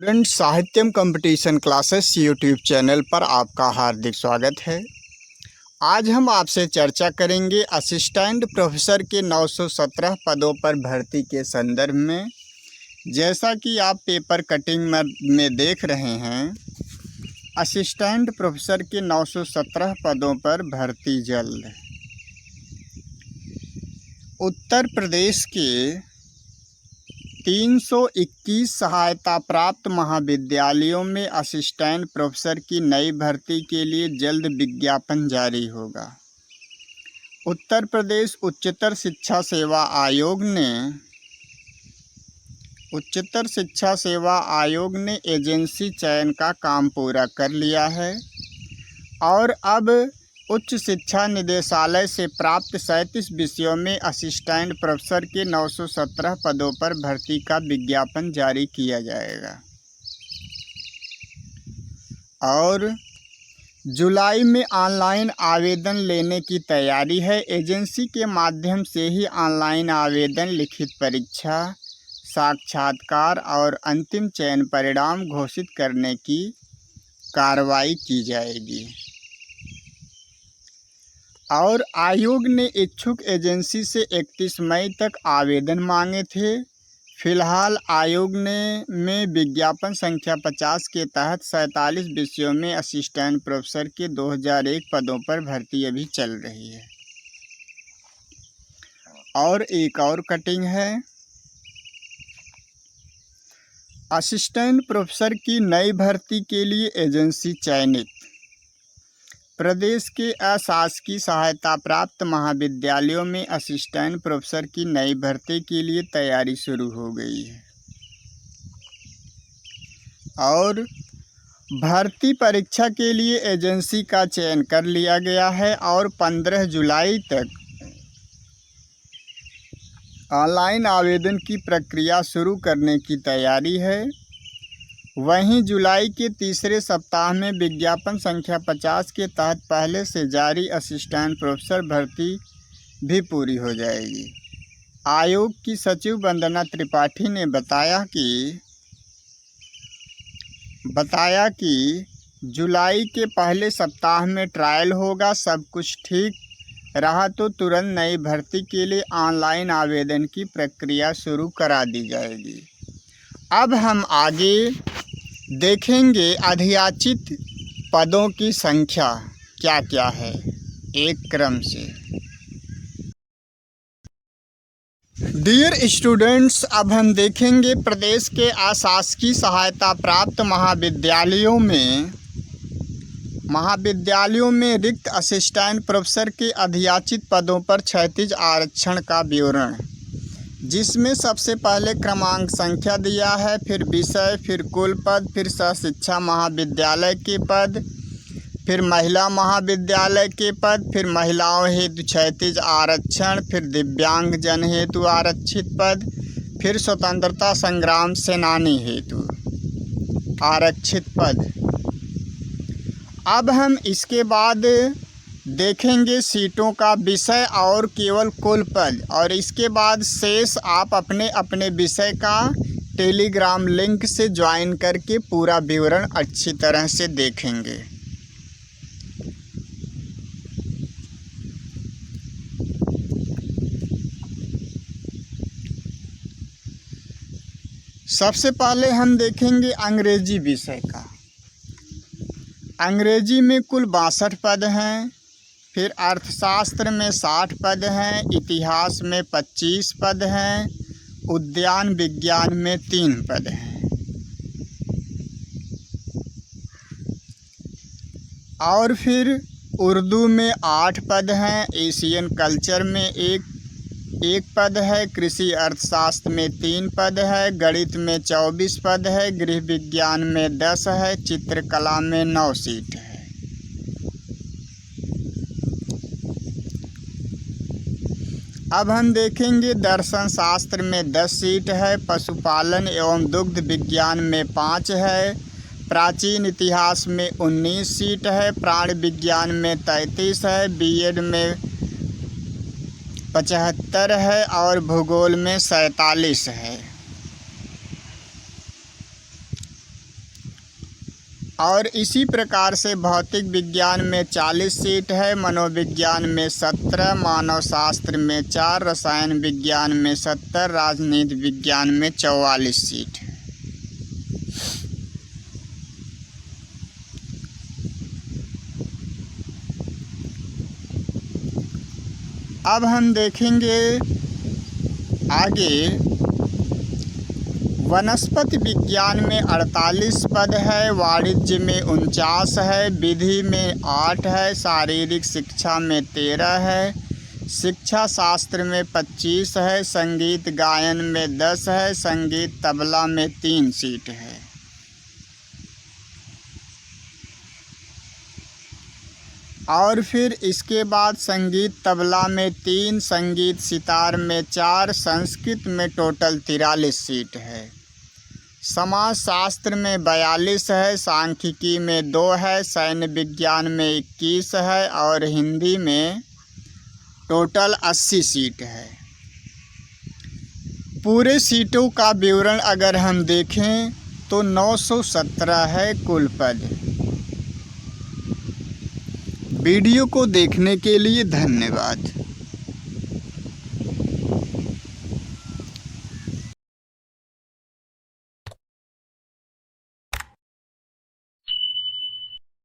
Student Sahityam competition classes YouTube channel पर आपका हार्दिक स्वागत है। आज हम आपसे चर्चा करेंगे असिस्टेंट प्रोफेसर के 917 पदों पर भर्ती के संदर्भ में। जैसा कि आप पेपर कटिंग में देख रहे हैं, असिस्टेंट प्रोफेसर के 917 पदों पर भर्ती जल्द। उत्तर प्रदेश के 321 सहायता प्राप्त महाविद्यालयों में असिस्टेंट प्रोफेसर की नई भर्ती के लिए जल्द विज्ञापन जारी होगा। उत्तर प्रदेश उच्चतर शिक्षा सेवा आयोग ने एजेंसी चयन का काम पूरा कर लिया है और अब उच्च शिक्षा निदेशालय से प्राप्त 37 विषयों में असिस्टेंट प्रोफेसर के 917 पदों पर भर्ती का विज्ञापन जारी किया जाएगा और जुलाई में ऑनलाइन आवेदन लेने की तैयारी है। एजेंसी के माध्यम से ही ऑनलाइन आवेदन, लिखित परीक्षा, साक्षात्कार और अंतिम चयन परिणाम घोषित करने की कार्रवाई की जाएगी। और आयोग ने इच्छुक एजेंसी से 31 मई तक आवेदन मांगे थे। फिलहाल आयोग में विज्ञापन संख्या 50 के तहत 47 विषयों में असिस्टेंट प्रोफेसर के 2001 पदों पर भर्ती अभी चल रही है। और एक और कटिंग है, असिस्टेंट प्रोफेसर की नई भर्ती के लिए एजेंसी चयनित। प्रदेश के अशासकीय सहायता प्राप्त महाविद्यालयों में असिस्टेंट प्रोफेसर की नई भर्ती के लिए तैयारी शुरू हो गई है और भर्ती परीक्षा के लिए एजेंसी का चयन कर लिया गया है और 15 जुलाई तक ऑनलाइन आवेदन की प्रक्रिया शुरू करने की तैयारी है। वहीं जुलाई के तीसरे सप्ताह में विज्ञापन संख्या 50 के तहत पहले से जारी असिस्टेंट प्रोफेसर भर्ती भी पूरी हो जाएगी। आयोग की सचिव वंदना त्रिपाठी ने बताया कि जुलाई के पहले सप्ताह में ट्रायल होगा। सब कुछ ठीक रहा तो तुरंत नई भर्ती के लिए ऑनलाइन आवेदन की प्रक्रिया शुरू करा दी जाएगी। अब हम आगे देखेंगे अधियाचित पदों की संख्या क्या क्या है, एक क्रम से। डियर स्टूडेंट्स, अब हम देखेंगे प्रदेश के अशासकीय सहायता प्राप्त महाविद्यालयों में रिक्त असिस्टेंट प्रोफेसर के अधियाचित पदों पर क्षैतिज आरक्षण का विवरण, जिसमें सबसे पहले क्रमांक संख्या दिया है, फिर विषय, फिर कुल पद, फिर सहशिक्षा महाविद्यालय के पद, फिर महिला महाविद्यालय के पद, फिर महिलाओं हेतु क्षैतिज आरक्षण, फिर दिव्यांग जन हेतु आरक्षित पद, फिर स्वतंत्रता संग्राम सेनानी हेतु आरक्षित पद। अब हम इसके बाद देखेंगे सीटों का विषय और केवल कुल पद, और इसके बाद शेष आप अपने अपने विषय का टेलीग्राम लिंक से ज्वाइन करके पूरा विवरण अच्छी तरह से देखेंगे। सबसे पहले हम देखेंगे अंग्रेजी विषय का। अंग्रेजी में कुल 62 पद हैं, फिर अर्थशास्त्र में 60 पद हैं, इतिहास में 25 पद हैं, उद्यान विज्ञान में 3 पद हैं और फिर उर्दू में 8 पद हैं, एशियन कल्चर में एक पद है, कृषि अर्थशास्त्र में 3 पद है, गणित में 24 पद है, गृह विज्ञान में 10 है, चित्रकला में 9 सीट है। अब हम देखेंगे दर्शन शास्त्र में 10 सीट है, पशुपालन एवं दुग्ध विज्ञान में 5 है, प्राचीन इतिहास में 19 सीट है, प्राण विज्ञान में 33 है, बीएड में 75 है और भूगोल में 47 है। और इसी प्रकार से भौतिक विज्ञान में 40 सीट है, मनोविज्ञान में 17, मानव शास्त्र में 4, रसायन विज्ञान में 70, राजनीति विज्ञान में 44 सीट है। अब हम देखेंगे आगे। वनस्पति विज्ञान में 48 पद है, वाणिज्य में 49 है, विधि में 8 है, शारीरिक शिक्षा में 13 है, शिक्षा शास्त्र में 25 है, संगीत गायन में 10 है, संगीत तबला में 3 सीट है। और फिर इसके बाद संगीत तबला में 3, संगीत सितार में 4, संस्कृत में टोटल 43 सीट है। समाज शास्त्र में 42 है, सांख्यिकी में 2 है, सैन्य विज्ञान में 21 है और हिंदी में टोटल 80 सीट है। पूरे सीटों का विवरण अगर हम देखें तो 917 है कुल पद। वीडियो को देखने के लिए धन्यवाद।